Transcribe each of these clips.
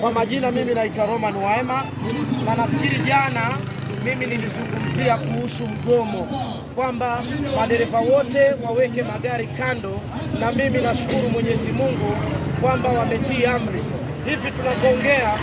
Kwa majina mimi naitwa Mohamed, na nafikiri jana mimi nilizungumzia kuhusu mgomo kwamba madereva wote waweke magari kando, na mimi nashukuru Mwenyezi Mungu kwamba wametii amri. Hivi tunavyoongea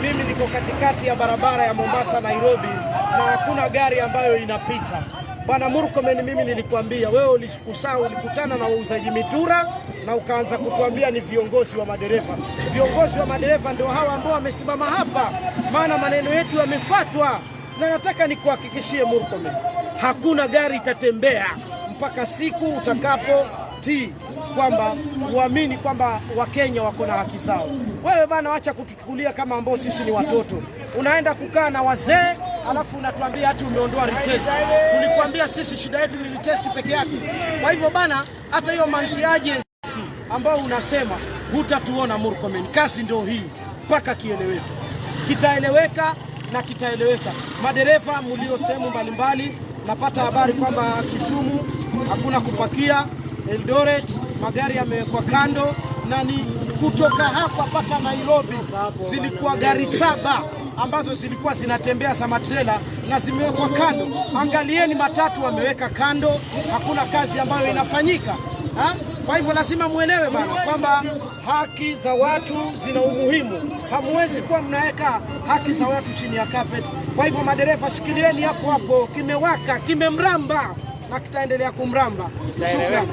mimi niko katikati ya barabara ya Mombasa Nairobi na hakuna gari ambayo inapita. Bwana Mohamed, mimi nilikwambia wewe ulikutana na wauzaji mitura na ukaanza kutuambia ni viongozi wa madereva. Viongozi wa madereva ndio hawa ambao wamesimama hapa, maana maneno yetu yamefuatwa. Na nataka nikuhakikishie Mohamed, hakuna gari itatembea mpaka siku utakapotii kwamba uamini kwamba Wakenya wako na haki zao. Wewe bana, acha kutuchukulia kama ambao sisi ni watoto. Unaenda kukaa na wazee alafu unatuambia ati umeondoa retest. Tulikwambia sisi shida yetu ni retest peke yake. Kwa hivyo bana, hata hiyo multi agency ambao unasema hutatuona Mohamed, kasi ndio hii mpaka kieleweke. Kitaeleweka na kitaeleweka. Madereva mlio sehemu mbalimbali, napata habari kwamba Kisumu hakuna kupakia, Eldoret magari yamewekwa kando, na ni kutoka hapa mpaka Nairobi zilikuwa gari 7 ambazo zilikuwa zinatembea za matrela na zimewekwa kando. Angalieni, matatu wameweka kando, hakuna kazi ambayo inafanyika. Kwa hivyo lazima muelewe bana kwamba haki za watu zina umuhimu. Hamwezi kuwa mnaweka haki za watu chini ya carpet. Kwa hivyo madereva, shikilieni hapo hapo, kimewaka, kimemramba na kitaendelea kumramba. Shukrani.